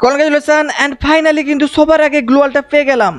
Congratulation and finally কিন্তু সবার আগে গ্লোয়ালটা পেয়ে গেলাম।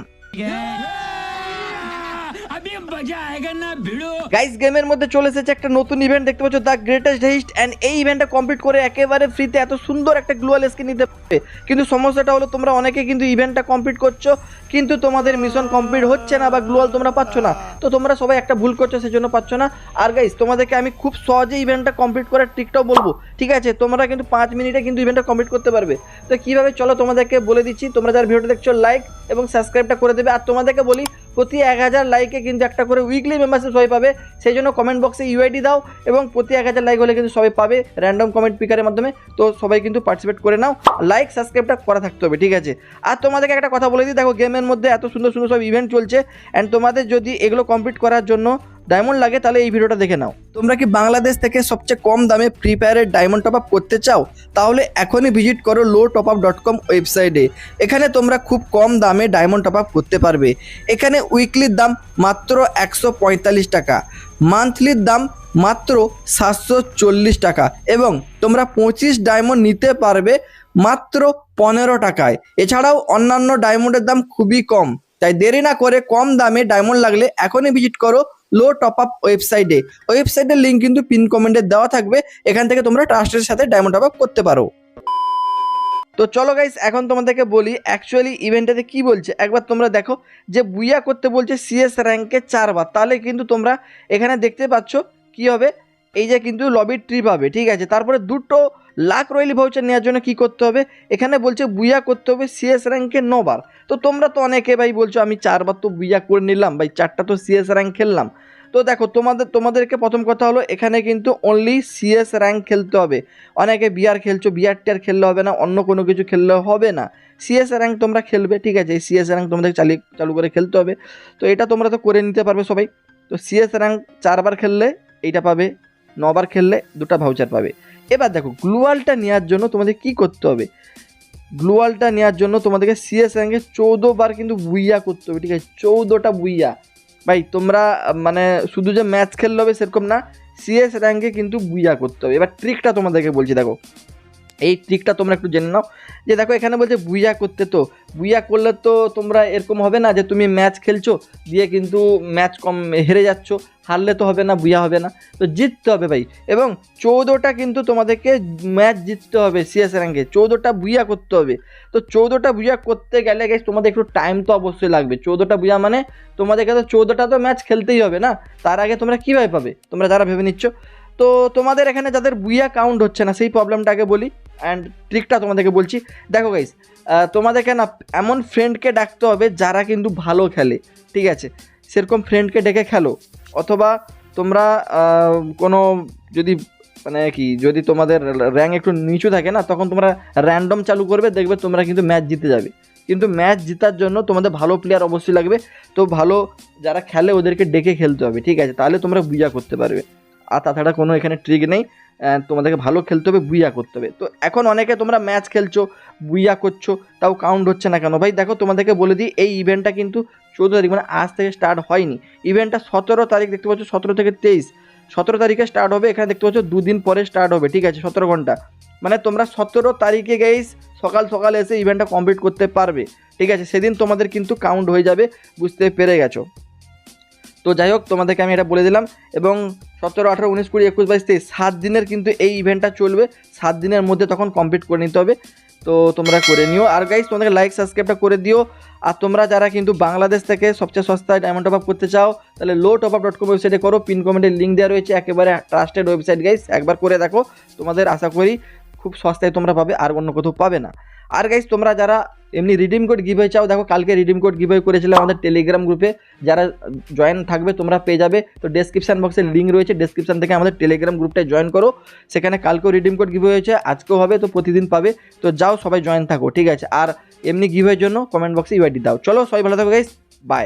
গাইস গেমের মধ্যে চলে এসেছে একটা নতুন ইভেন্ট, দেখতে পাচ্ছ দ্য গ্রেটেস্ট হিস্ট, এন্ড এই ইভেন্টটা কমপ্লিট করে একেবারে ফ্রিতে এত সুন্দর একটা গ্লোয়াল স্কিন নিতে পারবে। কিন্তু সমস্যাটা হলো তোমরা অনেকে কিন্তু ইভেন্টটা কমপ্লিট করছো কিন্তু তোমাদের মিশন কমপ্লিট হচ্ছে না বা গ্লোয়াল তোমরা পাচ্ছ না। তো তোমরা সবাই একটা ভুল করছো, সেজন্য পাচ্ছ না। আর গাইস তোমাদেরকে আমি খুব সহজে ইভেন্টটা কমপ্লিট করার ট্রিকটাও বলবো, ঠিক আছে? তোমরা কিন্তু 5 মিনিটে কিন্তু ইভেন্টটা কমপ্লিট করতে পারবে। তো কীভাবে চলো তোমাদেরকে বলে দিচ্ছি। তোমরা যারা ভিডিওটা দেখছো লাইক এবং সাবস্ক্রাইবটা করে দেবে। আর তোমাদেরকে বলি প্রতি 1000 লাইকে কিন্তু একটা করে উইকলি মেম্বারশিপ সবাই পাবে। সেই জন্য কমেন্ট বক্সে ইউআইডি দাও এবং প্রতি 1000 লাইক হলে কিন্তু সবাই পাবে র্যান্ডম কমেন্ট পিকারের মাধ্যমে। তো সবাই কিন্তু পার্টিসিপেট করে নাও, লাইক সাবস্ক্রাইবটা করা থাকতে হবে, ঠিক আছে? আর তোমাদেরকে একটা কথা বলে দিই, দেখো গেমের মধ্যে এত সুন্দর সুন্দর সব ইভেন্ট চলছে, অ্যান্ড তোমাদের যদি এগুলো কমপ্লিট করার জন্য ডায়মন্ড লাগে তাহলে এই ভিডিওটা দেখে নাও। তোমরা কি বাংলাদেশ থেকে সবচেয়ে কম দামে ফ্রি ফায়ারের ডায়মন্ড টপ আপ করতে চাও? তাহলে এখনই ভিজিট করো lowtopup.com ওয়েবসাইটে। এখানে তোমরা খুব কম দামে ডায়মন্ড টপ আপ করতে পারবে। এখানে উইকলির দাম মাত্র 145 টাকা, মান্থলির দাম মাত্র 740 টাকা এবং তোমরা 25 ডায়মন্ড নিতে পারবে মাত্র 15 টাকায়। এছাড়াও অন্যান্য ডায়মন্ডের দাম খুবই কম। তাই দেরি না করে কম দামে ডায়মন্ড লাগলে এখনই ভিজিট করো লো টপ আপ ওয়েবসাইটে। ওয়েবসাইটের লিঙ্ক কিন্তু পিন কমেন্টে দেওয়া থাকবে, এখান থেকে তোমরা ট্রাস্টের সাথে ডায়মন্ড টপ আপ করতে পারো। তো চলো গাইস এখন তোমাদেরকে বলি অ্যাকচুয়ালি ইভেন্টটাতে কি বলছে একবার তোমরা দেখো। যে বুইয়া করতে বলছে সিএস র্যাঙ্কে 4 বার, তাহলে কিন্তু তোমরা এখানে দেখতে পাচ্ছ কি হবে, এই যে কিন্তু লবির ট্রি পাবে, ঠিক আছে? তারপরে 2 লাখ রয়্যালি ভাউচার নেওয়ার জন্য কি করতে হবে, এখানে বলছে বুইয়া করতে হবে সিএস র্যাঙ্কে 9 বার। তো তোমরা তো অনেকে ভাই বলছো আমি 4 বার তো বুইয়া করে নিলাম ভাই, 4টা তো সিএস র্যাঙ্ক খেললাম। তো দেখো তোমাদেরকে প্রথম কথা হলো এখানে কিন্তু অনলি সিএস র্যাঙ্ক খেলতে হবে। অনেকে বিআর খেলছো, বিআর টিআর খেললে হবে না, অন্য কোনো কিছু খেললে হবে না, সিএস র্যাঙ্ক তোমরা খেলবে, ঠিক আছে? সিএস র্যাঙ্ক তোমাদের চালু করে খেলতে হবে। তো এটা তোমরা তো করে নিতে পারবে সবাই। তো সিএস র্যাঙ্ক 4 বার খেললে এইটা পাবে, 9 বার খেললে 2টা ভাউচার পাবে। এবার দেখো গ্লোয়ালটা নেওয়ার জন্য তোমাদের কি করতে হবে। গ্লোয়ালটা নেওয়ার জন্য তোমাদেরকে সিএস র্যাঙ্কে 14 বার কিন্তু বুইয়া করতে হবে, ঠিক আছে? 14টা বুইয়া ভাই। তোমরা মানে শুধু যে ম্যাচ খেললে হবে সেরকম না, সিএস র্যাঙ্কে কিন্তু বুইয়া করতে হবে। এবার ট্রিকটা তোমাদেরকে বলছি, দেখো এই ট্রিকটা তোমরা একটু জেনে নাও। যে দেখো এখানে বলছে বুইয়া করতে, তো বুইয়া করলে তো তোমরা এরকম হবে না যে তুমি ম্যাচ খেলছো দিয়ে কিন্তু ম্যাচ কম হেরে যাচ্ছ, হারলে তো হবে না, বুইয়া হবে না। তো জিততে হবে ভাই, এবং 14টা কিন্তু তোমাদেরকে ম্যাচ জিততে হবে সিএস র্যাঙ্কে, 14টা বুইয়া করতে হবে। তো 14টা বুইয়া করতে গেলে গেছে তোমাদের একটু টাইম তো অবশ্যই লাগবে। 14টা বুইয়া মানে তোমাদেরকে তো 14টা তো ম্যাচ খেলতেই হবে না, তার আগে তোমরা কীভাবে পাবে তোমরা যারা ভেবে নিচ্ছ। তো তোমাদের এখানে যাদের বুইয়া কাউন্ট হচ্ছে না সেই প্রবলেমটাকে বলি, অ্যান্ড ট্রিকটা তোমাদেরকে বলছি। দেখো গাইস তোমাদেরকে না এমন ফ্রেন্ডকে ডাকতে হবে যারা কিন্তু ভালো খেলে, ঠিক আছে? সেরকম ফ্রেন্ডকে ডেকে খেলো, অথবা তোমরা কোনো যদি মানে কি যদি তোমাদের র্যাঙ্ক একটু নিচু থাকে না, তখন তোমরা র্যান্ডম চালু করবে, দেখবে তোমরা কিন্তু ম্যাচ জিতে যাবে। কিন্তু ম্যাচ জেতার জন্য তোমাদের ভালো প্লেয়ার অবশ্যই লাগবে। তো ভালো যারা খেলে ওদেরকে ডেকে খেলতে হবে, ঠিক আছে? তাহলে তোমরা বুইয়া করতে পারবে। আর তাছাড়া কোনো এখানে ট্রিক নেই, তোমাদেরকে ভালো খেলতে হবে, বুইয়া করতে হবে। তো এখন অনেকে তোমরা ম্যাচ খেলছো বুইয়া করছো তাও কাউন্ট হচ্ছে না কেন ভাই? দেখো তোমাদেরকে বলে দিই এই ইভেন্টটা কিন্তু 14 তারিখ মানে আজ থেকে স্টার্ট হয়নি। ইভেন্টটা 17 তারিখ, দেখতে পাচ্ছ 17 থেকে 23, 17 তারিখে স্টার্ট হবে। এখানে দেখতে পাচ্ছ 2 দিন পরে স্টার্ট হবে, ঠিক আছে? 17 ঘন্টা মানে তোমরা 17 তারিখে গাইস সকাল সকাল এসে ইভেন্টটা কমপ্লিট করতে পারবে, ঠিক আছে? সেদিন তোমাদের কিন্তু কাউন্ট হয়ে যাবে, বুঝতে পেরে গেছো? তো যাই হোক তোমাদেরকে আমি এটা বলে দিলাম। এবং 17, 18, 19, 20, 21, 22, 23 7 দিনের কিন্তু এই ইভেন্টটা চলবে। 7 দিনের মধ্যে তখন কমপ্লিট করে নিতে হবে। তো তোমরা করে নিও। আর গাইস তোমাদেরকে লাইক সাবস্ক্রাইবটা করে দিও। আর তোমরা যারা কিন্তু বাংলাদেশ থেকে সবচেয়ে সস্তায় ডায়মন্ড টপ আপ করতে চাও তাহলে lowtopup.com ওয়েবসাইটে করো, পিন কমেন্টের লিঙ্ক দেওয়া রয়েছে, একেবারে ট্রাস্টেড ওয়েবসাইট গাইস। একবার করে দেখো, তোমাদের আশা করি খুব সস্তায় তোমরা পাবে, আর অন্য কোথাও পাবে না। আর গাইস তোমরা যারা এমনি রিডিম কোড গিভওয়ে চাও, দেখো কালকে রিডিম কোড গিভওয়ে করেছিলাম আমাদের টেলিগ্রাম গ্রুপে, যারা জয়েন থাকবে তোমরা পেয়ে যাবে। তো ডেসক্রিপশন বক্সে লিঙ্ক রয়েছে, ডেসক্রিপশন থেকে আমাদের টেলিগ্রাম গ্রুপটায় জয়েন করো। সেখানে কালকেও রিডিম কোড গিভওয়ে হয়েছে, আজকেও হবে, তো প্রতিদিন পাবে। তো যাও সবাই জয়েন থাকো, ঠিক আছে? আর এমনি গিভওয়ের জন্য কমেন্ট বক্সে ইউআইডি দাও। চলো সবাই ভালো থাকো গাইস, বাই।